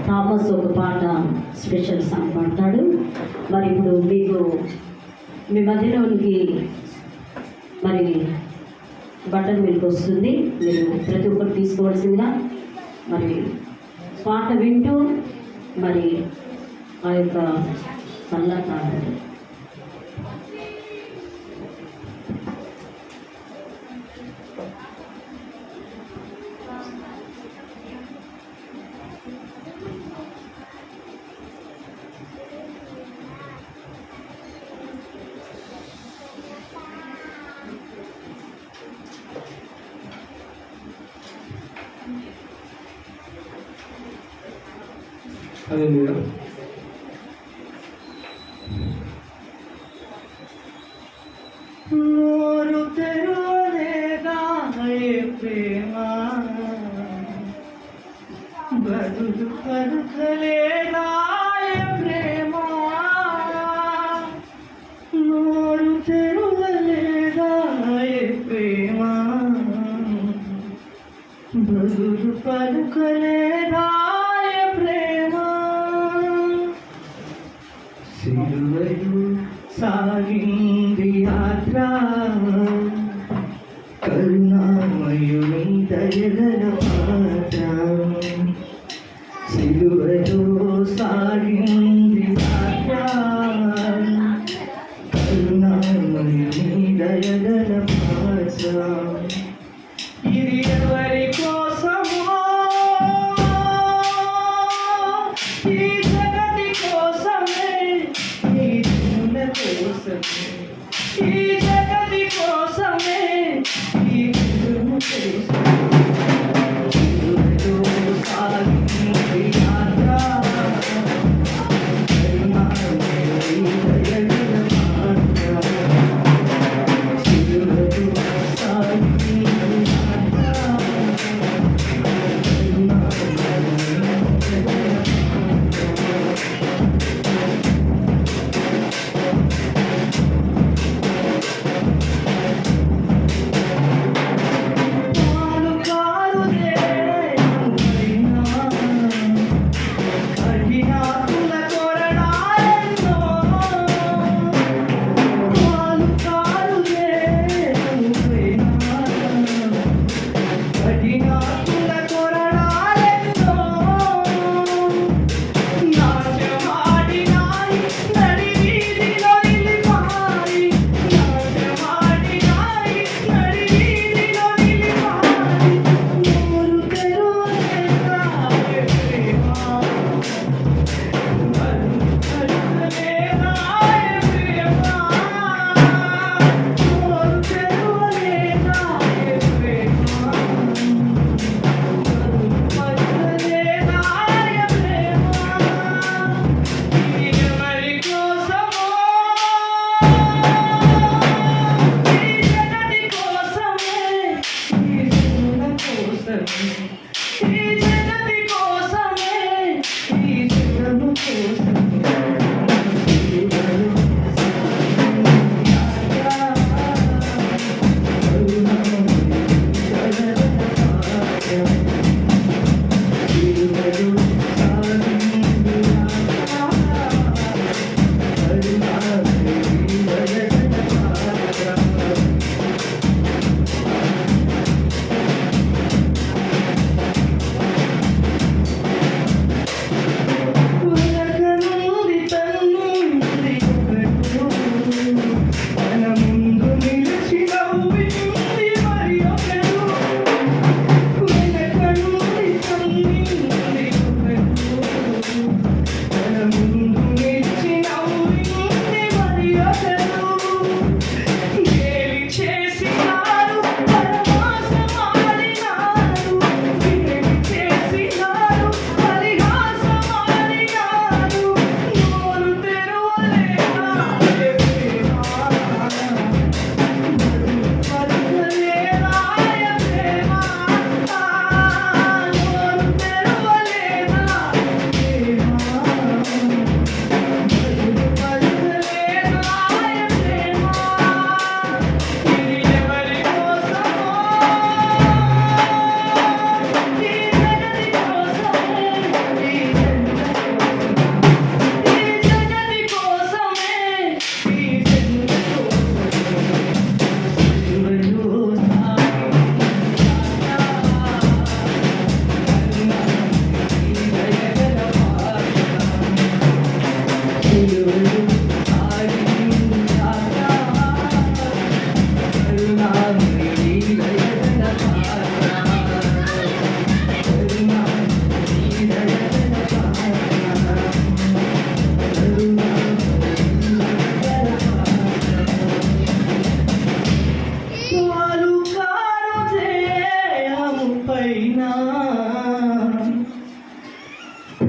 Thomas ఒక పాట special song పాడతాడు. మరి ఇప్పుడు మీకు మీ మధ్యలోనికి మరి బటన్ మీకు వస్తుంది. మీరు ప్రతి ఒక్కరు తీసుకోవాల్సిందిగా మరి పాట వింటూ మరి ఆ యొక్క సల్లకాడు హల్లెలూయా. నోరు తెరవలేదా ప్రేమ, బదులు పలుకలేదా ప్రేమ, నోరు తెరవలేదా ప్రేమ, బదులు పలుకలేదా సిలువలు సాగింది యాత్ర, కరుణామయుని దయగల పాత్ర. సిలువలు సాగింది యాత్ర, కరుణామయుని దయగల పాత్ర. ఇది ఎవరి కోసమో, ఈ జగతి కోసమే, ఈ జగతి కోసమే, ఈ జగము కోసమే.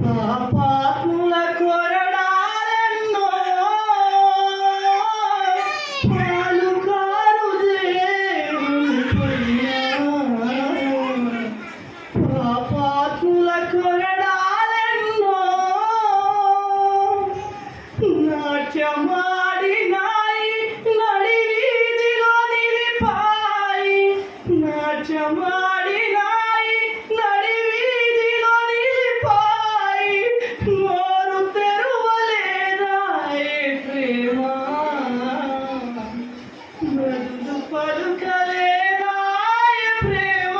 పాపాత్ముల కొరడాలెన్నో పాలుకారు దేవుని పుణ్యమా. పాపాత్ముల కొరడాలెన్నో నాట్యమాడినాయి నడి వీధిలో నిలిపాయి. నాట్యమాడినాయి నడి వీధిలో నిలిపాయి. నోరు తెరువలేదాయే ప్రేమ, బదులు పలుకలేదాయే ప్రేమ.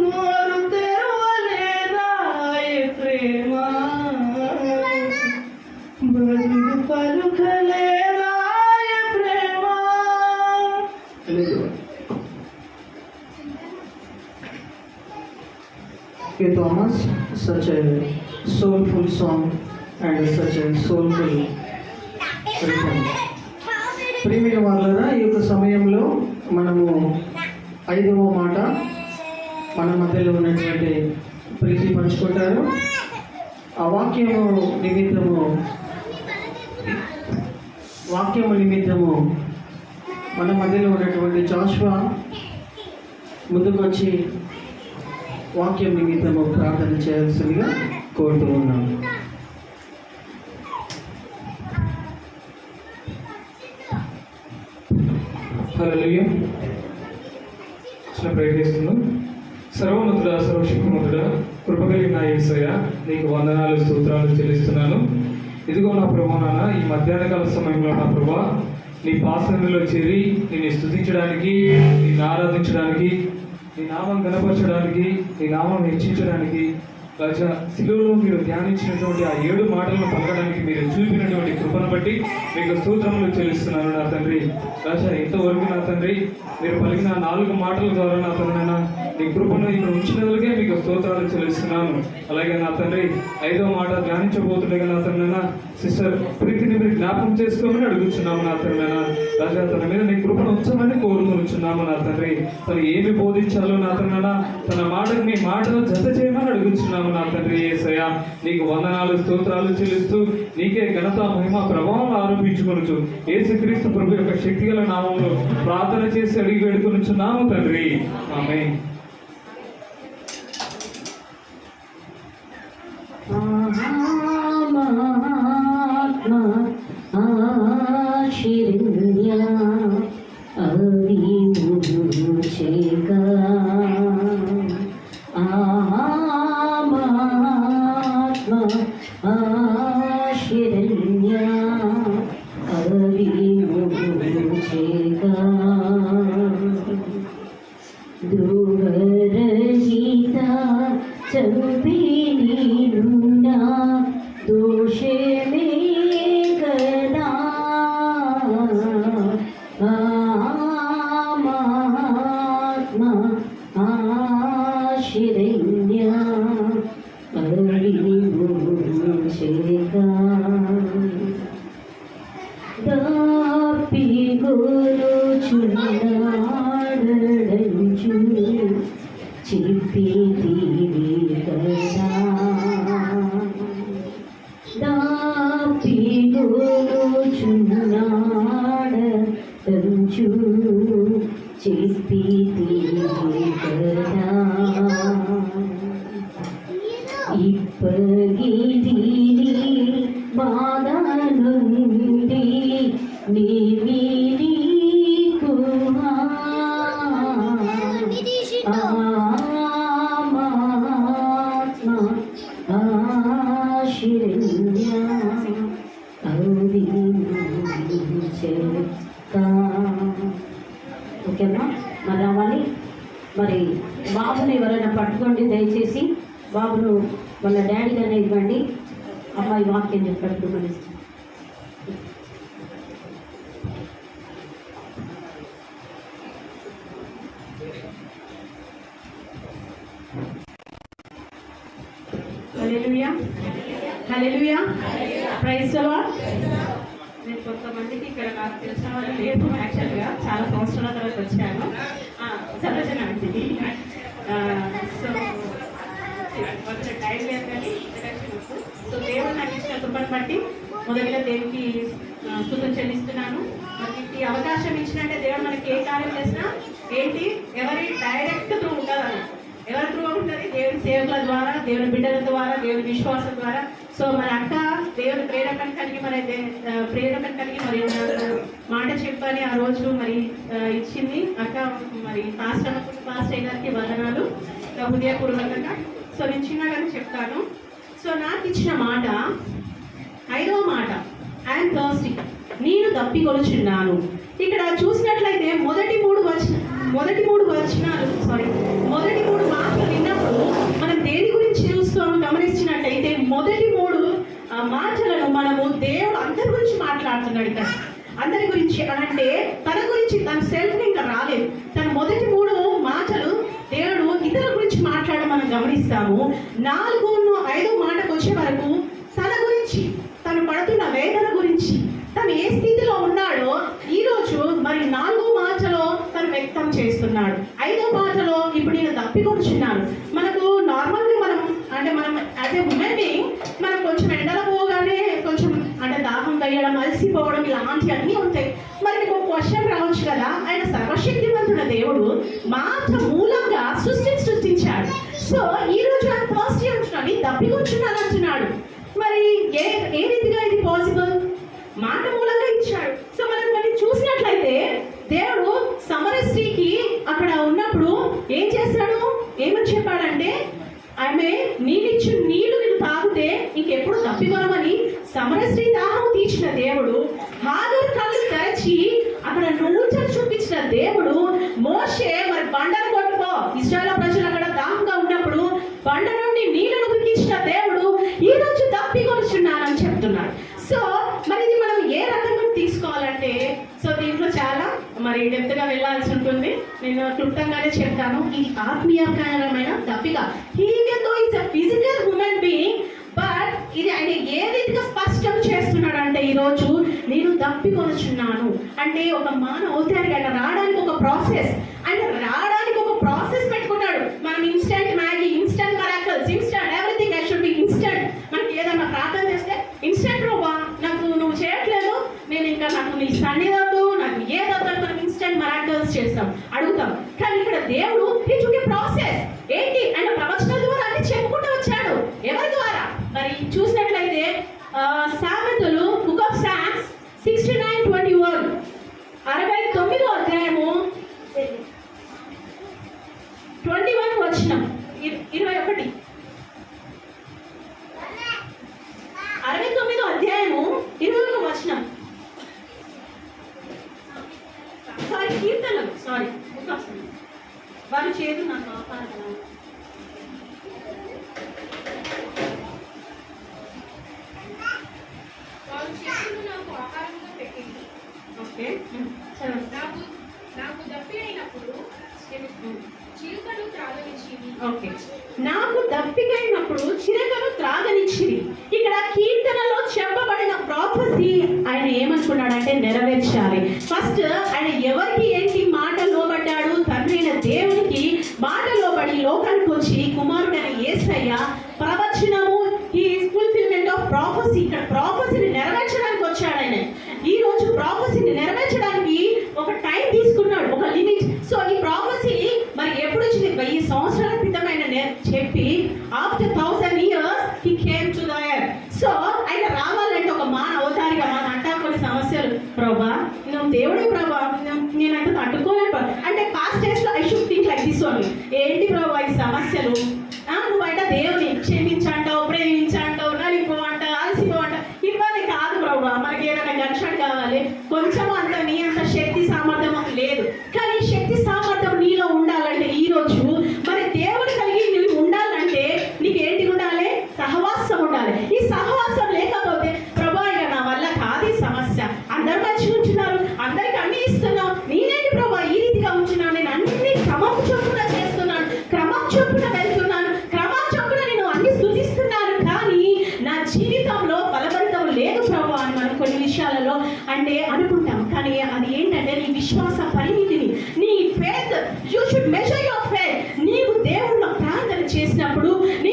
నోరు తెరువలేదాయే ప్రేమ, బదులు పలుకలేదాయే ప్రేమ. Okay, Thomas, such a soulful song and such a soulful rhythm. ప్రియమైన వాళ్ళరా, ఈ యొక్క సమయంలో మనము 5వ మాట మన మధ్యలో ఉన్నటువంటి ప్రీతి పంచుకుంటారు. ఆ వాక్యము నిమిత్తము మన మధ్యలో ఉన్నటువంటి జాషువా ముందుకు వచ్చి వాక్యం నిమిత్తము ప్రార్థన చేయాల్సిందిగా కోరుతూ ఉన్నాం. హల్లెలూయా. ప్రయత్నిస్తున్నాం. సర్వోన్నతుడా, సర్వశక్తిమంతుడా, కృపగలిగిన యేసయ్య, నీకు వందనాలు, స్తోత్రాలు చెల్లిస్తున్నాను. ఇదిగో నా ప్రభువా, నాన్న, ఈ మధ్యాహ్నకాల సమయంలో నా ప్రభువా నీ పాసనలో చేరి నిన్ను స్తుతించడానికి, నిన్ను ఆరాధించడానికి, నీ నామం కనపరచడానికి, నీ నామం హెచ్చించడానికి, రాజా శిలువలో మీరు ధ్యానించినటువంటి ఆ 7 మాటలను పలకడానికి మీరు చూపినటువంటి కృపను బట్టి మీకు స్తోత్రములు చెల్లిస్తున్నాను నా తండ్రి. రాజా ఇంతవరకు నా తండ్రి మీరు పలికిన 4 మాటల ద్వారా నా తండ్రి నీ కృపను ఇక్కడ ఉంచినందుకే మీకు స్తోత్రాలు చెల్లిస్తున్నాను. అలాగే నా తండ్రి 5వ మాట ధ్యానించబోతుండగా నా తండ్రి సిస్టర్ ప్రీతిని మీరు జ్ఞాపకం చేసుకోమని అడుగుతున్నాము నా తండ్రి. రాజా తన మీద నీ కృపను ఉంచమని కోరుకుంటున్నాము నా తండ్రి. తను ఏమి బోధించాలో నా తండ్రి తన మాటకు నీ మాటను జత చేయమని అడుగుతున్నాము నా తండ్రి. యేసయ్య, నీకు వందనాలు, స్తోత్రాలు చెల్లిస్తూ నీకే ఘనత, మహిమ, ప్రభావం ఆరోపించుకొనుచు యేసుక్రీస్తు ప్రభు యొక్క శక్తిగల నామంలో ప్రార్థన చేసి అడిగి వేడుకొనుచున్నాము తండ్రి. ఆమేన్. ఓకేనా? మరి రావాలి. మరి బాబుని ఎవరైనా పట్టుకోండి దయచేసి. బాబును వాళ్ళ డాడీ గానే ఇవ్వండి. అమ్మాయి వాక్యం చెప్పేటప్పుడు మరి హల్లెలూయా, హల్లెలూయా, ప్రైజ్ ది లార్డ్. నేను కొంతమందికి ఇక్కడ నాకు తెలిసిన వాళ్ళు లేదు. యాక్చువల్గా చాలా సంవత్సరాల తర్వాత వచ్చాను. సరోజన ఆంటీ. సో కొంచెం టైం లేదు కానీ ఇంట్రడక్షన్ వస్తు. సో దేవుడు నాకు ఇచ్చిన కృపను బట్టి మొదటిగా దేవుడికి స్తుతులు చెల్లిస్తున్నాను. మనకి ఈ అవకాశం ఇచ్చినట్టే దేవుడు మనకి ఏ కార్యం చేసినా ఏంటి ఎవరి డైరెక్ట్ త్రూ ఉంటుంది అన్నమాట. ఎవరి త్రూ ఉంటుంది? దేవుని సేవకుల ద్వారా, దేవుని బిడ్డల ద్వారా, దేవుని విశ్వాసం ద్వారా. సో మన అక్క దేవుని ప్రేరకం కలిగి మరి నాకు మాట చెప్పని ఆ రోజు మరి ఇచ్చింది అక్క. మరి పాస్ట్ అనుకుంటే పాస్ట్ అయినారికి వందనాలు హృదయపూర్వకంగా. సో నేను చిన్నగానే చెప్తాను. సో నాకు ఇచ్చిన మాట 5వ మాట, ఐఎమ్ థర్స్టీ, నేను దప్పికొలుచున్నాను. ఇక్కడ చూసినట్లయితే మొదటి మూడు మాటలు విన్నప్పుడు మనం దేని గురించి గమనించినట్టయితే మొదటి 3 మాటలను మనము దేవుడు అందరి గురించి మాట్లాడుతున్నాడు. ఇక్కడ అందరి గురించి అంటే తన గురించి, తన సెల్ఫ్ ఇంకా రాలేదు. తన మొదటి 3 మాటలు దేవుడు ఇతరుల గురించి మాట్లాడడం మనం గమనిస్తాము. 4, 5 మాటకు వచ్చే వరకు తన గురించి, తను పడుతున్న వేదన గురించి, తను ఏ స్థితిలో ఉన్నాడో ఈరోజు మరి 4వ మాటలో తను వ్యక్తం చేస్తున్నాడు. 5వ మాటలో ఇప్పుడు నేను దప్పికొచ్చున్నాను. మనకు నార్మల్గా మనం యాజ్ ఏ హ్యూమన్ బీయింగ్ మనం కొంచెం ఎండలో పోగానే కొంచెం అంటే దాహం వేయడం, అలసిపోవడం ఇలాంటివి అన్నీ ఉంటాయి. మరి మీకు ఒక క్వశ్చన్ రావచ్చు కదా, ఆయన సర్వశక్తివంతుడ దేవుడు మాట మూలంగా సృష్టించాడు. సో ఈ రోజు ఆయన థర్స్టీ అంటున్నాడు, దప్పికొచ్చున్నాను అంటున్నాడు. మరి ఏ రీతిగా ఇది పాసిబుల్? మాట మూలంగా ఇచ్చాడు. సో మనం మరి చూసినట్లయితే దేవుడు సమరస్త్రీకి అక్కడ ఉన్నప్పుడు ఏం చేశాడు? ఏమని చెప్పాడంటే ఆమె నీళ్ళిచ్చు నీళ్లు నేను తాగితే ఇంకెప్పుడు తప్పికొనమని సమరస్త్రీ దాహం తీర్చిన దేవుడు, హాగరు కళ్ళు తెరచి అక్కడ నూచలు చూపించిన దేవుడు, మోషే మరి బండను కొట్టుకో, ఇశ్రాయేలు ప్రజలు అక్కడ దాహంగా ఉన్నప్పుడు బండ నుండి నీళ్లను ఉరికించిన దేవుడు ఈ రోజు తప్పికొనుచున్నానని చెప్తున్నాడు. సో మరి ఇది మనం ఏ రకంగా తీసుకోవాలంటే, సో దీంట్లో చాలా మరి డెప్త్గా వెళ్ళాల్సి ఉంటుంది. నేను క్లుప్తంగానే చెప్తాను. ఇది ఆత్మీయకరమైన దప్పిక. Even though is a physical human being, but ఇది ఆయన ఏ రీతిగా స్పష్టం చేస్తున్నాడు అంటే ఈరోజు నేను దప్పికొనుచున్నాను అంటే ఒక మానవ అవుతాడు. ఆయన రావడానికి ఒక ప్రాసెస్, పెట్టుకున్నాడు. మనం instant Maggi, instant miracles, instant everything I should be instant. మనకి ఏదైనా ప్రార్థన చేస్తే ఇన్స్టెంట్ రోబా నాకు నువ్వు చేయట్లేదు, నేను ఇంకా నాకు నీ సన్నిధి, నాకు ఏదవుతా మనం ఇన్స్టెంట్ మిరాకిల్స్ చేస్తాం, అడుగుతాం. కానీ ఇక్కడ దేవుడు ఈ చుట్టూ ప్రాసెస్ ఏంటి? ఆయన ప్రవచనాల ద్వారా అన్ని చెప్పుకుంటూ వచ్చాడు. ఎవరి ద్వారా? మరి చూసినట్లయితే సామెతలు బుక్ ఆఫ్ సామ్స్ 69:21 69వ అధ్యాయము 21 వచనం 21 69వ అధ్యాయము 21వ వచనం. కీర్తనలు బుక్ ఆఫ్ సామ్స్. వారి చేదు నాకు ఆహారం, నాకు ఆహారంగా పెట్టింది. ఓకే, నాకు దప్పి అయినప్పుడు చిలుకలు త్రాగనిచ్చింది. ఓకే, నాకు దప్పికైనప్పుడు చిలుకలు త్రాగనిచ్చింది. ఇక్కడ కీర్తనలో చెప్పబడిన ప్రాఫెసీ ఆయన ఏమనుకున్నాడంటే నెరవేర్చాలి. ఫస్ట్ ఆయన ఎవరికి ఏంటి మాట లోబడ్డాడు? తండ్రి అయిన దేవునికి మాట లోబడి లోకానికి వచ్చి కుమారుడైన యేసయ్య ప్రవచనము, ఈ ఫుల్ఫిల్మెంట్ ఆఫ్ ప్రాఫెసీ. ఇక్కడ ప్రాఫెసీని నెరవేర్చడానికి వచ్చాడు ఆయన. ఈ రోజు ప్రాఫెసీని నెరవేర్చడానికి ఒక టైం తీసుకున్నాడు, ఒక లిమిట్. సో ఈ ప్రాఫెసీ మరి ఎప్పుడు వచ్చింది? 1000 సంవత్సరాల క్రితమైన చెప్పి after 1000 years he came to the earth. So ఆయన రావాలంటే ఒక అవతారిగా అంటా కొన్ని సమస్యలు, ప్రభా నువ్వు దేవుడే ప్రభా, నేనంటే తట్టుకోలేను అంటే పాస్ట్ డేస్ లో I should think like this only. ఏంటి ప్రభా ఈ సమస్యలు? నువ్వంట దేవుని క్షమించంటావు, ప్రేమించంటావు, నలిపోవంట, అలసిపోవంట. ఇవన్నీ కాదు ప్రభా. మనకి ఏదైనా గన్షాట్ కావాలి, కొంచెం అంత నీ అంత శక్తి సామర్థ్యం లేదు. కానీ శక్తి సామర్థ్యం నీలో ఉండాలంటే ఈ రోజు మరి దేవుడు కలిగి నువ్వు ఉండాలంటే నీకు ఏంటి ఉండాలి? సహవాసం ఉండాలి. ఈ సహవాసం లేకపోతే ప్రభా ఇక నా వల్ల కాదు ఈ సమస్య, అందరు మంచిగా ఉంటున్నారు, అందరికి అన్ని ఇస్తున్నావు, నేనేంటి ప్రభా ఈ రీతిగా ఉంటున్నాను, నేను అన్ని క్రమం చొప్పున చేస్తున్నాను, క్రమం చొప్పున వెళ్తున్నాను, క్రమం చొప్పున నేను అన్ని స్తుతిస్తున్నాను, కానీ నా జీవితంలో బలపడటం లేదు ప్రభా అని మనం కొన్ని విషయాలలో అంటే అనుకుంటాం. కానీ అది ఏంటంటే నీ విశ్వాస పరిమితిని, నీ faith, you should measure your faith. నీవు దేవుళ్ళ ప్రార్థన చేసినప్పుడు నీ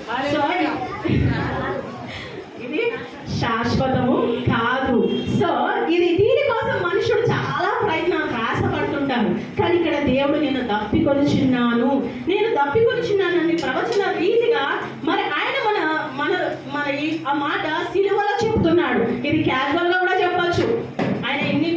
సో ఇది శాశ్వతము కాదు. సో దీనికోసం మనుషుడు చాలా ప్రయాసపడుతుంటారు. కానీ ఇక్కడ దేవుడు నేను దప్పికొనుచున్నాను అని ప్రవచన రీతిగా మరి ఆయన మరి ఆ మాట సిలువలో చెప్తున్నాడు. ఇది క్యాజువల్ గా కూడా చెప్పొచ్చు. ఆయన ఇన్ని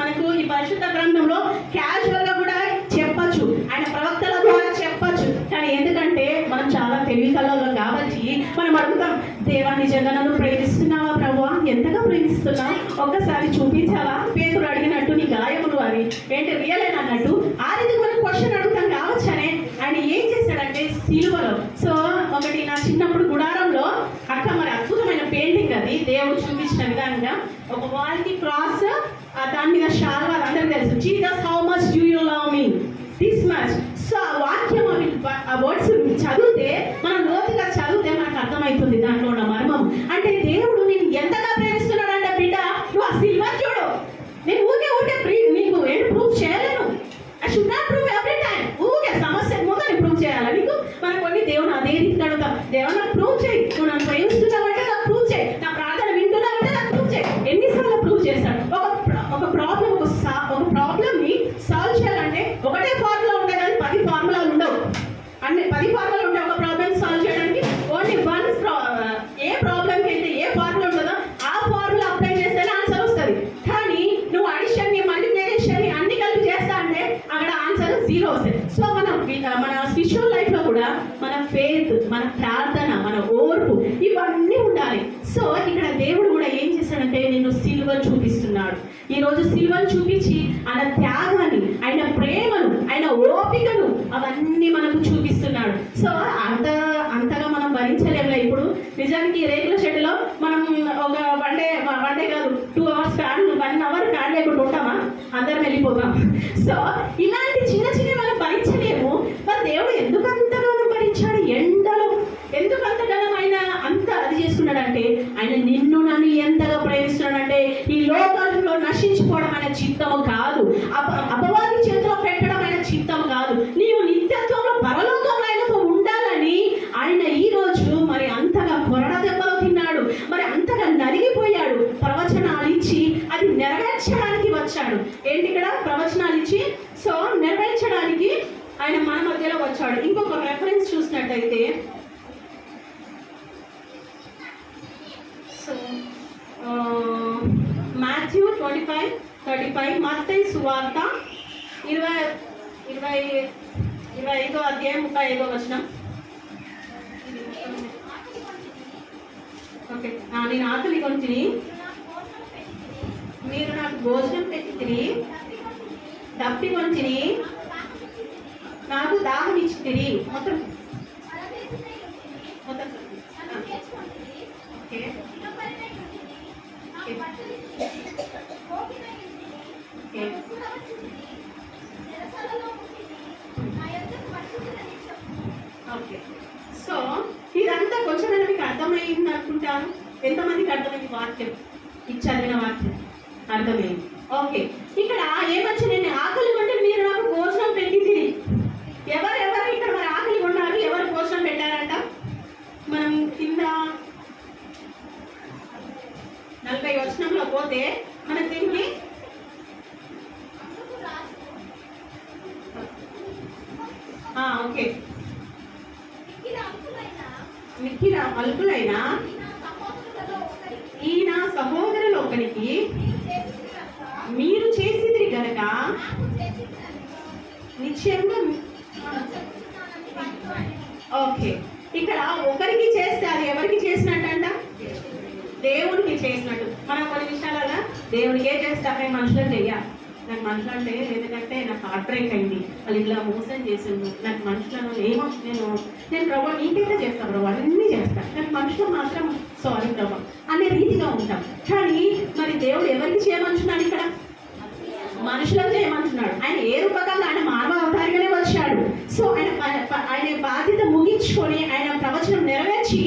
మనకు ఈ పరిశుద్ధ గ్రంథంలో క్యాజువల్ గా కూడా చెప్పొచ్చు, ఆయన ప్రవక్తల ద్వారా చెప్పొచ్చు. కానీ ఎందుకంటే మనం చాలా తెలివికలలో కాబట్టి మనం అడుగుతాం, దేవా నిజంగా నన్ను ప్రేమిస్తున్నావా ప్రభువా, ఎంతగా ప్రేమిస్తున్నావు, ఒక్కసారి చూపించావా, పేతురు అడిగినట్టు నీ గాయములు అవి ఏంటి రియలేనా అన్నట్టు ఆ రీతి మనం క్వశ్చన్ అడుగుతాం కావచ్చనే ఆయన ఏం చేశాడంటే సిలువలో. సో ఒకటి నా చిన్నప్పుడు గుడారంలో అక్కడ మరి అద్భుతమైన పెయింటింగ్ అది దేవుడు చూపించిన విధంగా ఒక వాల్కి క్రాస్, దాని మీద శాల్వా, అందరికీ తెలుసు, Jesus how much do you love me, this much. So ఆ వాక్యం ఆ వర్డ్స్ చదివితే మనం లోతుగా చదివితే మనకు అర్థమవుతుంది దాంట్లో ఉన్న మర్మం. అంటే దేవుడు నేను ఎంతగా ప్రేమిస్తున్నాడు అంటే బిడ్డ నువ్వు ఆ సిల్వర్ చూడు, నేను ఊకే నీకు ఏంటి ప్రూఫ్ చేయలేను. I should not prove every time. ఊకే సమస్య ముందు నేను ప్రూవ్ చేయాలి నీకు. మనం కొన్ని దేవుని అదే రీతికి అడుగుతాం, దేవుడు నాకు ప్రూవ్ చేయి, నువ్వు నన్ను ప్రేమిస్తున్నావంటే నాకు ప్రూవ్ చేయి, నా ప్రార్థన వింటున్నావంటే నాకు ప్రూవ్ చేయి. ఎన్నిసార్లు ప్రూవ్ చేస్తాడు? ఒక ప్రాబ్లమ్ ని సాల్వ్ చేయాలంటే ఒకటే ఫార్ములా ఉంటాయి కానీ 10 ఫార్ములాలు ఉండవు. 10 ఫార్ములాలు ఉంటాయి ఒక ప్రాబ్లమ్ సాల్వ్ చేయడానికి. ఓన్లీ వన్ ఏ ప్రాబ్లంకి అయితే ఏ ఫార్ములా ఉంటుందో ఆ ఫార్ములా అప్లై చేస్తేనే ఆన్సర్ వస్తుంది. కానీ నువ్వు అడిషన్ ని మల్టిప్లికేషన్ ని అన్ని కలిపి చేస్తా అంటే అక్కడ ఆన్సర్ 0 వస్తుంది. సో మన స్పిరిచువల్ లైఫ్ లో కూడా మన ఫెయిత్, మన ప్రార్థన, మన ఓర్పు ఇవన్నీ ఉండాలి. సో ఇక్కడ దేవుడు కూడా ఏం చేశాడంటే నిన్ను సిలువను చూపిస్తున్నాడు. ఈ రోజు సిలువను చూపించి ఆయన త్యాగాన్ని, ఆయన ప్రేమను, ఆయన ఓపికను అవన్నీ మనకు చూపిస్తున్నాడు. సో అంతగా మనం భరించలేములే. ఇప్పుడు నిజానికి రేకుల షెడ్లో మనం ఒక వన్ డే కాదు 2 అవర్స్ ఫ్యాన్, 1 అవర్ ఫ్యాన్ లేకుండా ఉంటామా? అందరం వెళ్ళిపోతాం. సో ఇలాంటి చిన్న మనం భరించలేము. మరి దేవుడు ఎందుకు అంతగానో భరించాడు? ఎండలో ఎందుకు అంతగానో ఆయన అంత అది చేసుకున్నాడంటే ఆయన నిన్ను నన్ను ఎంతగా ప్రేమిస్తున్నాడంటే ఈ లోకంలో నశించుకోవడం ఆయన చిత్తము కాదు, అపవాది చేతిలో పెట్టడం ఆయన చిత్తము కాదు. నీవు నిత్యత్వంలో పరలోకంలో ఆయనతో ఉండాలని ఆయన ఈ రోజు మరి అంతగా కొరడ దెబ్బలు తిన్నాడు, మరి అంతగా నలిగిపోయాడు. ప్రవచనాలు ఇచ్చి అది నెరవేర్చడానికి వచ్చాడు. ఏంటి ఇక్కడ ప్రవచనాలు ఇచ్చి సో నెరవేర్చడానికి ఆయన మన మధ్యలో వచ్చాడు. ఇంకొక రెఫరెన్స్ చూసినట్టయితే సో మాథ్యూ 25:35, మత్తయి సువార్త 25వ అధ్యాయం 35వ వచనం. ఓకే, నేను ఆకలి కొంటిని, మీరు నాకు భోజనం పెట్టితిరి, దప్పి కొంటిని, నాకు దాహం ఇచ్చితిరి. మొత్తం ఓకే ఓకే. సో ఇదంతా కొంచెం మీకు అర్థమైంది అనుకుంటాను. ఎంతమందికి అర్థమైంది వాక్యం? ఇది చదివిన వాక్యం అర్థమైంది. ఓకే, ఇక్కడ ఏమొచ్చి నేను ఆకలి కొంటే మీరు నాకు భోజనం పెట్టింది. ఎవరెవరు ఇక్కడ మరి ఆకలి కొన్నారు? ఎవరు భోజనం పెట్టారంట? మనం కింద 40 వచనంలో పోతే మనం దీనికి ఓకే, మిక్కిన అల్పులైన ఈయన సహోదరులు ఒకరికి మీరు చేసిదిరి గనక నిశ్చయంగా. ఓకే, ఇక్కడ ఒకరికి చేస్తే అది ఎవరికి చేసినట్టంట? దేవుడికి చేసినట్టు. మనం కొన్ని విషయాలలో దేవుడికే చేస్తామే, మనుషులకు చెయ్యాలి. నాకు మనుషులు అంటే ఎందుకంటే నాకు హార్ట్ బ్రేక్ అయింది, వాళ్ళు ఇలా మోసం చేసిండు, నాకు మనుషులను నేను ప్రభావ నీకైతే చేస్తాను, ప్రభావ అన్నీ చేస్తాను, నాకు మనుషులు మాత్రం సారీ ప్రభావ అనే రీతిగా ఉంటాం. కానీ మరి దేవుడు ఎవరికి చేయమంటున్నాడు? ఇక్కడ మనుషులకు చేయమంటున్నాడు. ఆయన ఏ రూపకంగా ఆయన మానవ అవతారిగానే వచ్చాడు. సో ఆయన బాధ్యత ముగించుకొని ఆయన ప్రవచనం నెరవేర్చి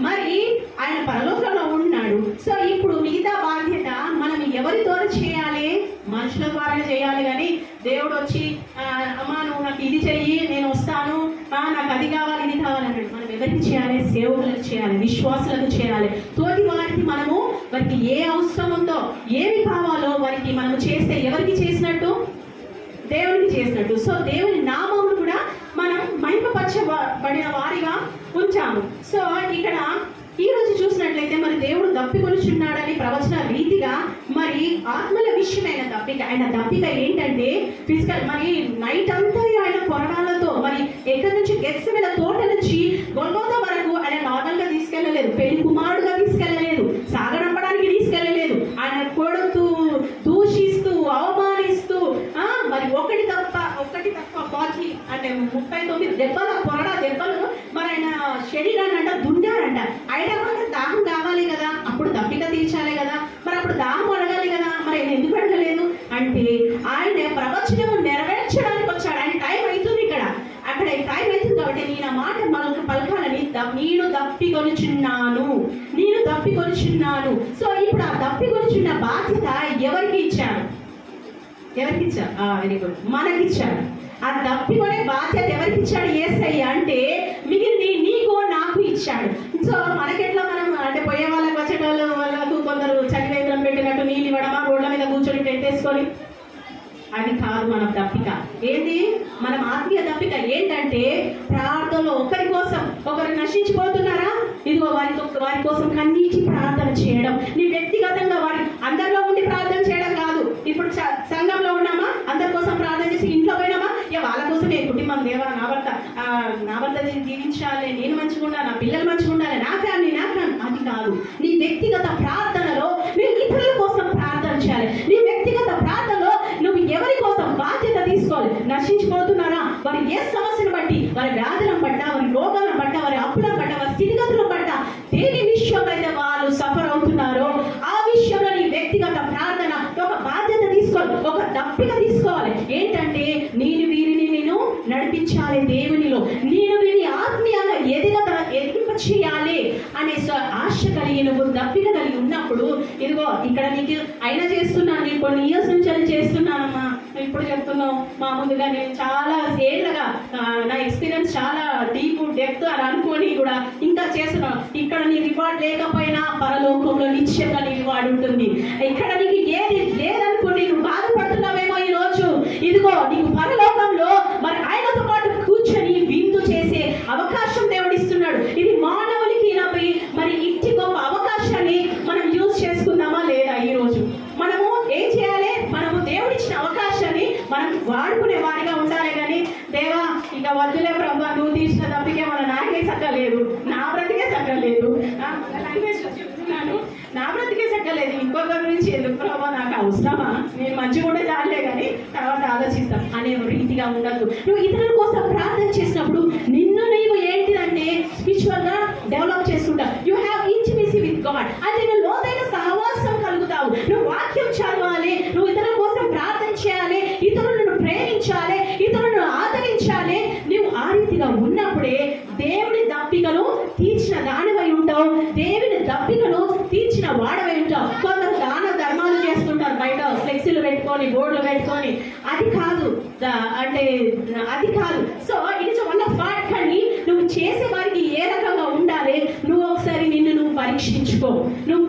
మరి ఆయన పరలోకంలో ఉన్నాడు. సో ఇప్పుడు మిగతా బాధ్యత మనం ఎవరి ద్వారా చేయాలి? మనుషుల ద్వారా చేయాలి. కానీ దేవుడు వచ్చి అమ్మా నువ్వు నాకు ఇది చెయ్యి, నేను వస్తాను, నాకు అది కావాలి ఇది కావాలన్నాడు. మనం ఎవరికి చేయాలి? సేవకులకు చేయాలి, విశ్వాసులకు చేయాలి. తోటి వారికి వారికి ఏ అవసరం ఉందో, ఏమి కావాలో వారికి మనము చేస్తే ఎవరికి చేసినట్టు? దేవునికి చేసినట్టు. సో దేవుని నామమును కూడా మనం మహిమపరచబడిన వారిగా ఉంచాము. సో ఇక్కడ ఈ రోజు చూసినట్లయితే మరి దేవుడు దప్పికొనుచున్నాడని ప్రవచన రీతిగా మరి ఆత్మల విషయమైన దప్పిక. ఆయన దప్పిక ఏంటంటే ఫిజికల్. మరి నైట్ అంతా ఆయన కొరడాలతో మరి ఎక్కడి నుంచి గెత్సెమనే తోట నుంచి గొల్గొతా వరకు ఆయన నార్మల్ గా తీసుకెళ్ళలేదు, పెళ్లి కుమారుడుగా తీసుకెళ్ళలేదు, సాగనంపడానికి తీసుకెళ్ళలేదు. ఆయన కొడుతూ, దూషిస్తూ, అవమానిస్తూ మరి ఒకటి తప్ప 40 అంటే 39 దెబ్బల కొరడా దెబ్బలు మరి ఆయన శరీరాన్ని అంట దుండారంట. అయినా కూడా దాహం కావాలి కదా, అప్పుడు దప్పిక తీర్చాలి కదా, మరి అప్పుడు దాహం అడగాలి కదా, మరి ఆయన ఎందుకు అడగలేదు అంటే ఆయన ప్రవచనము నెరవేర్చడానికి వచ్చాడు. ఆయన టైం అవుతుంది ఇక్కడ, అక్కడ టైం అవుతుంది కాబట్టి నేను ఆ మాట పలకాలని నేను దప్పికొనుచున్నాను. సో ఇప్పుడు ఆ దప్పికొనుచున్న బాధ్యత ఎవరికి ఇచ్చాడు? వెరీ గుడ్, మనకిచ్చాడు. ఆ దప్పికొనే బాధ్యత ఎవరికి ఇచ్చాడు? యేసయ్య. అంటే మిగిలింది నీకు నాకు ఇచ్చాడు. సో మనకెట్లా మనం అంటే పోయే వాళ్ళకి వాళ్ళకు కొందరు చలివేంద్రం పెట్టినట్టు నీళ్ళు ఇవ్వడమా, రోడ్ల మీద కూర్చొని టెంటేసుకొని? అది కాదు మన దప్పిక. ఏంటి మనం ఆత్మీయ దప్పిక? ఏంటంటే ప్రార్థనలో ఒకరు నశించిపోతున్నారా, ఇదిగో వారి కోసం కన్నీటి ప్రార్థన చేయడం. నీ వ్యక్తిగతంగా అందరిలో ఉండి ప్రార్థన చేయడం కాదు. ఇప్పుడు సంఘంలో ఉన్నామా, అందరి కోసం ప్రార్థన చేసి ఇంట్లో పోయినామా, వాళ్ళ కోసమే కుటుంబం, దేవా నా భర్త జీవించాలి, నేను మంచిగా ఉండాలి, నా పిల్లలు మంచిగా ఉండాలి, నా ఫ్యామిలీ. అది కాదు. నీ వ్యక్తిగత ప్రార్థనలో నువ్వు ఇతరుల కోసం ప్రార్థన చేయాలి. నీ వ్యక్తిగత ప్రార్థనలో నువ్వు ఎవరి కోసం బాధ్యత తీసుకోవాలి. నశించిపోతున్నారా, వారి ఏ సమస్యను బట్టి, వారి వ్యాధులను బట్ట, వారి రోగాలను బట్ట, వారి అప్పులను బట్ట, వారి స్థితిగతులను బట్ట, దేని విషయంలో అయితే వాళ్ళు సఫర్ అవుతున్నారో ఆ విషయంలో నీ వ్యక్తిగత ప్రార్థన ఒక బాధ్యత తీసుకోవాలి, ఒక దప్పిక తీసుకోవాలి. ఏంటంటే నేను నడిపించాలి దేవునిలో, నేను వీరిని ఆత్మీయంగా ఎదింప చేయాలి అనే ఆశ కలిగి నువ్వు దప్పిక కలిగి ఉన్నప్పుడు, ఇదిగో ఇక్కడ నీకు అయినా చేస్తున్నాను, నేను కొన్ని ఇయర్స్ నుంచి అది చేస్తున్నానమ్మా, ఇప్పుడు చెప్తున్నావు మా ముందుగా నేను చాలా ఏళ్ళగా నా ఎక్స్పీరియన్స్ చాలా డెప్త్ అని అనుకొని కూడా ఇంకా చేస్తున్నాను. ఇక్కడ నీ రివార్డ్ లేకపోయినా పరలోకంలో నిశ్చయంగా నీ రివార్డ్ ఉంటుంది. ఇక్కడ నీకు ఏది లేదనుకోని నువ్వు బాధపడుతున్నావేమో ఈ రోజు, ఇదిగో నీకు పరలోకంలో మరి ఆయనతో పాటు కూర్చొని విందు చేసే అవకాశం దేవుడు ఇస్తున్నాడు. ఇది మానవునికి మరి ఇట్టి గొప్ప అవకాశాన్ని మనం యూజ్ చేసుకుందామా లేదా? ఈ రోజు మనము ఏం చేయాలి? మనము దేవుడిచ్చిన అవకాశాన్ని మనం వాడుకునే వారిగా ఉండాలి. కానీ దేవా ఇక వద్దులే ప్రభా, నువ్వు తీసిన తప్పికే నాకే సక్కలేదు, నా బ్రతికే సక్కలేదు, చెప్తున్నాను, నా బ్రతికే సక్కలేదు, ఇంకొకరి గురించి ఎందుకు ప్రభా, నాకు అవసరమా, నేను మంచిగా ఉంటే చాలే కానీ తర్వాత ఆలోచిస్తాం అనే రీతిగా ఉండదు. నువ్వు ఇతరుల కోసం ప్రార్థన చేసినప్పుడు నిన్ను నీవు ఏంటిదంటే స్పిరిచువల్ గా డెవలప్ చేసుకుంటావు. You have intimacy with God. అంటే నువ్వు లోతైన సహవాసం కలుగుతావు. నువ్వు వాక్యం చదవాలి, నువ్వు ఇతరుల కోసం ప్రార్థన చేయాలి, ఇతరులను ప్రేమించాలి, ఇతరులను ఆదరించాలి. నువ్వు ఆ రీతిగా ఉన్నప్పుడే దేవుని దప్పికను తీర్చిన దానివై ఉంటావు, దేవుని దప్పికను తీర్చిన వాడవై ఉంటావు. కొందరు దాన ధర్మాలు చేస్తుంటారు, బయట ఫ్లెక్సీలు పెట్టుకొని, బోర్డులు పెట్టుకొని. అది కాదు, అది కాదు. So it is one of part. కానీ నువ్వు చేసే వారికి ఏ రకంగా ఉండాలి, నువ్వు ఒకసారి నిన్ను పరీక్షించుకో. నువ్వు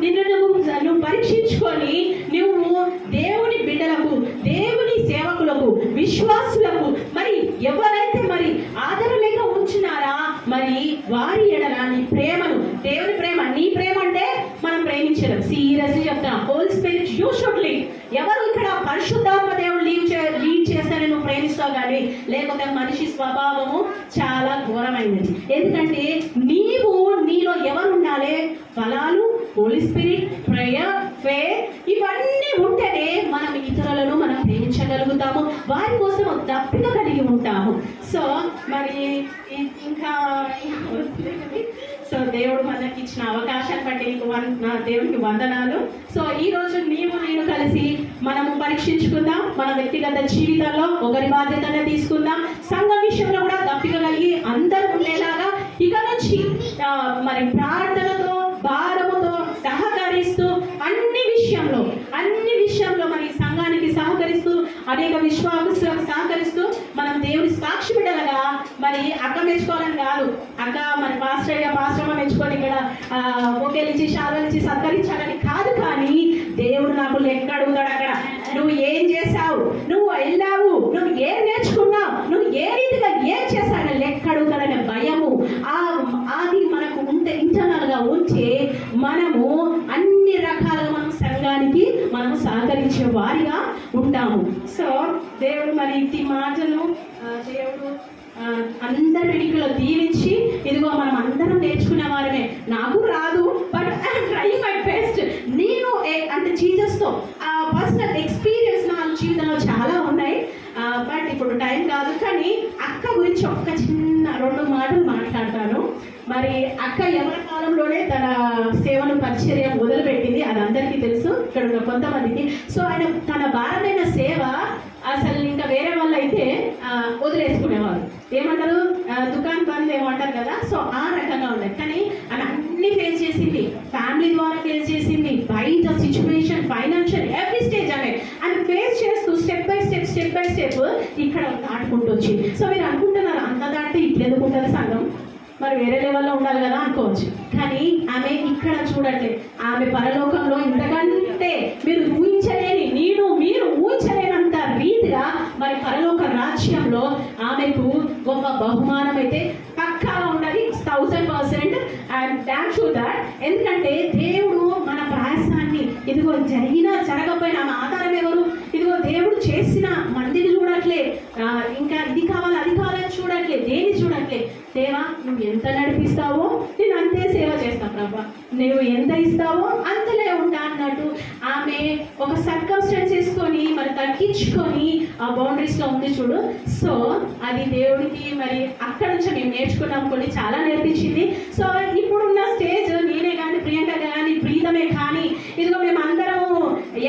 పరీక్షించుకొని నువ్వు దేవుని బిడ్డలకు, దేవుని సేవకులకు, విశ్వాసులకు మరి ఎవరైతే మరి ఆదరణ లేక ఉంచున్నారా మరి వారి ఎడల నీ ప్రేమను, దేవుని ప్రేమ, నీ ప్రేమ అంటే మనం ప్రేమించడం. సీరియస్లీ చెప్తాను, whole spirit you should lead. ఎవరు ఇక్కడ పరిశుద్ధాత్మ దేవుడు లీడ్ చేస్తారని నువ్వు ప్రేమిస్తావు, కానీ లేకపోతే మనిషి స్వభావము చాలా ఘోరమైనది. ఎందుకంటే నీలో ఎవరు ఉండాలి? ఫలాలు, హోలీ స్పిరిట్, ప్రేయర్, ఫెయిత్, ఇవన్నీ ఉంటేనే మనం ఇతరులను మనం ప్రేమించగలుగుతాము, వారి కోసం దప్పిక కలిగి ఉంటాము. సో మరి ఇంకా సో దేవుడు మనకి ఇచ్చిన అవకాశాన్ని బట్టి దేవునికి వందనాలు. సో ఈ రోజు నేను కలిసి మనము పరీక్షించుకుందాం, మన వ్యక్తిగత జీవితంలో ఒకరి బాధ్యతనే తీసుకుందాం, సంఘ విషయంలో కూడా దప్పిక కలిగి అందరూ ఉండేలాగా ఇక నుంచి మరి ప్రార్థనతో, భారముతో సహకరిస్తూ అన్ని విషయంలో మరి సంఘానికి సహకరిస్తూ, అనేక విశ్వాసులకు సహకరిస్తూ మనం దేవుని సాక్షి బిడ్డలుగా మరి అక్క మెచ్చుకోవాలని కాదు, అక్క మరి పాస్టర్ మెచ్చుకొని ఇక్కడ బొకేలు ఇచ్చి శాలువాలు ఇచ్చి సత్కరించాలని కాదు. కానీ దేవుడు నాకు లెక్క అడుగుతాడు అక్కడ. నువ్వు ఏం చేశావు, నువ్వు వెళ్ళావు, నువ్వు ఏం నేర్చుకున్నావు, నువ్వు ఏ రీతిగా ఏం చేశావు లెక్క అడుగుతాడనే భయము అది మనకు ఉంటే ఇంటర్నల్ గా ఉంటే మనము అన్ని రకాలుగా మనం సంఘానికి మనము సహకరించే వారిగా ఉంటాము. సో దేవుడు మరి ఈ మాటలు దేవుడు అందరినీ దీవించి ఇదిగో మనం అందరం నేర్చుకునే వారమే. నాకు రాదు, but I'm trying my best. నేను అంటే జీసస్తో పర్సనల్ ఎక్స్పీరియన్స్ నా జీవితంలో చాలా ఉన్నాయి, బట్ ఇప్పుడు టైం కాదు. కానీ అక్క గురించి ఒక్క చిన్న 2 మాటలు మాట్లాడతాను. మరి అక్క ఎవరి కాలంలోనే తన సేవను పరిచర్య మొదలుపెట్టింది, అది అందరికీ తెలుసు, ఇక్కడ ఉన్న కొంతమందికి. సో ఆయన తన భారమైన సేవ అసలు ఇంకా వేరే వాళ్ళు అయితే వదిలేసుకునేవారు, ఏమంటారు దుకాణం బంద్ ఏమంటారు కదా. సో ఆ రకంగా ఉండేది. కానీ ఆమె అన్ని ఫేస్ చేసింది, ఫ్యామిలీ ద్వారా ఫేస్ చేసింది, బయట సిచ్యువేషన్, ఫైనాన్షియల్ ఎవ్రీ స్టేజ్ ఆమె ఫేస్ చేస్తూ స్టెప్ బై స్టెప్ ఇక్కడ దాటుకుంటూ వచ్చింది. సో మీరు అనుకుంటున్నారు అంత దాటితే ఇట్లా ఎందుకుంటారు సంఘం, మరి వేరే లెవెల్లో ఉండాలి కదా అనుకోవచ్చు. కానీ ఆమె ఇక్కడ చూడట్లేదు, ఆమె పరలోకంలో ఇంతకంటే మీరు మీరు ఊహించలేనంత రీతిగా మరి పరలోక రాజ్యంలో ఆమెకు గొప్ప బహుమానం అయితే పక్కాగా ఉండాలి, 1000%. And damn sure that. ఎందుకంటే దేవుడు మన ప్రయాసాన్ని ఇదిగో జరగకపోయినా ఆమె ఆధారం ఎవరు, ఇదిగో దేవుడు చేసిన మందిని చూడట్లే, ఇంకా ఇది కావాలి అది కావాలని చూడట్లే, దేని చూడట్లే. దేవా నువ్వు ఎంత నడిపిస్తావో నేను అంతే సేవ చేస్తాను ప్రభా, నువ్వు ఎంత ఇస్తావో అంతలే ఉంటా అన్నట్టు ఆమె ఒక సర్కమ్స్టెన్స్ తీసుకొని మరి తగ్గించుకొని ఆ బౌండరీస్లో ఉంది చూడు. సో అది దేవుడికి మరి అక్కడ నుంచి మేము నేర్చుకున్నాం, కొన్ని చాలా నేర్పించింది. సో ఇప్పుడున్న స్టేజ్ నేనే కానీ ప్రియాంక కానీ ప్రీతమే కానీ ఇదిగో మేము అందరము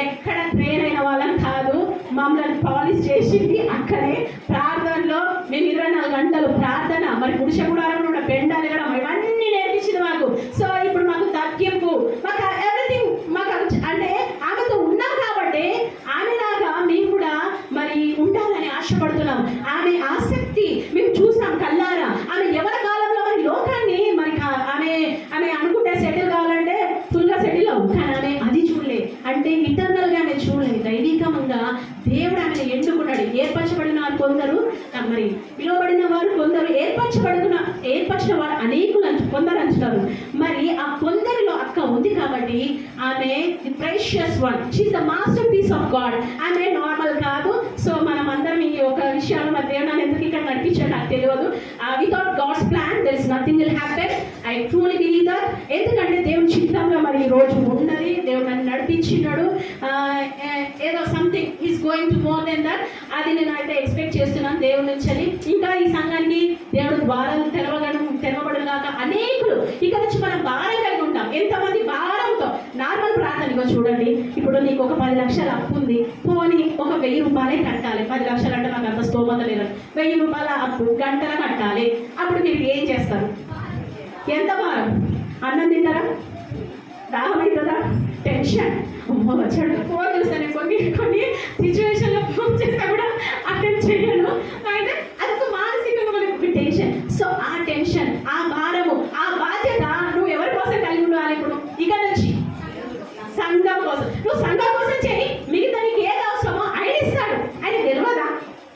ఎక్కడ ట్రైన్ అయిన వాళ్ళం కాదు, మమ్మల్ని పాలిష్ చేసింది అక్కడే. ప్రార్థనలో మేము 24 గంటలు ప్రార్థన, మరి పురుష గుడారంలో ఉన్న బెండాలు కూడా ఇవన్నీ నేర్పించింది మాకు. సో ఇప్పుడు మాకు తగ్గింపు, మాకు ఎవ్రీథింగ్ మాకు అంటే ఆమెతో ఉన్నాం కాబట్టి ఆమెలాగా మేము కూడా మరి ఉండాలని ఆశపడుతున్నాం. ఆమె ఆసక్తి మేము చూసాం కల్లారా. ఆమె ఎవరి కాలంలో మరి లోకాన్ని మరి ఆమె అనుకుంటే సెటిల్ కావాలంటే ఫుల్గా సెటిల్ అవ్వు, కానీ ఆమె అది చూడలే. అంటే ఇంటర్నల్గా ఆమె చూడలేదు, దైవికంగా దేవుడు ఆమెను ఎన్నుకున్నాడు. ఏర్పరచబడిన వారు కొందరు, మరి పిలువబడిన వారు కొందరు, ఏర్పరిచిన వారు అనేకులు కొందరు అంటున్నారు. మరి ఆ కొందరిలో అక్క ఉంది కాబట్టి ఆమె the precious one, she is the masterpiece of God. ఆమె నార్మల్ కాదు. సో మనం అందరం ఈ ఒక విషయాలు మరి దేవుడు ఎందుకు ఇక్కడ నడిపించాడు నాకు తెలియదు. Without God's plan there is nothing will happen. I truly believe that. ఎందుకంటే దేవుని చిత్తంలో మరి ఈ రోజు ఉన్నది, దేవుడు నన్ను నడిపించినాడు. ఏదో something is going to more than that. అది నేను అయితే ఎక్స్పెక్ట్ చేస్తున్నాను దేవుడి నుంచి. ఇంకా ఈ సంఘానికి దేవుడు ద్వారాలు తెరవబడను కాక అనేకులు ఇక నుంచి మనం భారం కలిగి ఉంటాం. ఎంతమంది భారంతో నార్మల్ ప్రార్థనగా చూడండి. ఇప్పుడు నీకు ఒక 10 లక్షల అప్పు ఉంది, పోనీ ఒక 1000 రూపాయలే కట్టాలి. 10 లక్షలు అంటే నాకు అంత స్తోమత లేదు, 1000 రూపాయల అప్పు గంటలు కట్టాలి. అప్పుడు మీరు ఏం చేస్తారు? ఎంత భారం? అన్నం తింటారా? దాహం అవుతుందా? టెన్షన్, వచ్చాడు ఫోన్ చూస్తాను. కొన్ని సిచ్యువేషన్లో ఫోన్ చేస్తా కూడా అటెండ్ చేయను. అయితే అదొక మానసికంగా మనకు టెన్షన్. సో ఆ టెన్షన్, ఆ భారము, ఆ బాధ్యత నువ్వు ఎవరి కోసం కలిగి ఉండాలి? ఇప్పుడు ఇక నుంచి సంఘం కోసం. నువ్వు సంఘం కోసం చేయి, మిగతా నీకు ఏది అవసరమో ఆయన ఇస్తాడు. ఆయన తెలియదా?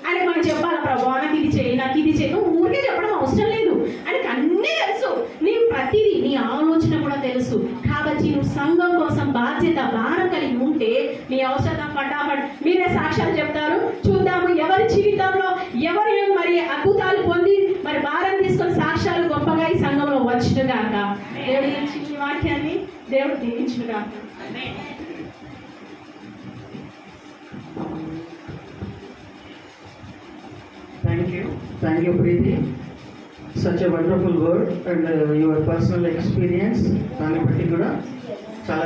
ఆయన మనకు చెప్పాలా ప్రభావ నాకు ఇది చేయి, నాకు ఇది చేయి. నువ్వు ఊరికే చెప్పడం అవసరం లేదు, ఆయనకు అన్నీ తెలుసు. నీ ప్రతిదీ, నీ ఆలోచన కూడా తెలుసు. కాబట్టి నువ్వు సంఘం కోసం బాధ్యత భారం కలిగి ఉంటే నీ అవసరం పటాపట్ మీరే సాక్ష్యాలు చెప్తారు. చూద్దాము ఎవరి జీవితంలో ఎవరు మరి అద్భుతాలు పొంది మరి భారం తీసుకొని సాక్ష్యాలు గొప్పగా ఈ సంఘంలో వచ్చిన గాక. దేవుడి ఈ వాక్యాన్ని దేవుడు దీవించిన గాక. Thank you, Preeti. Such a wonderful word and your personal experience. దాన్ని బట్టి కూడా చాలా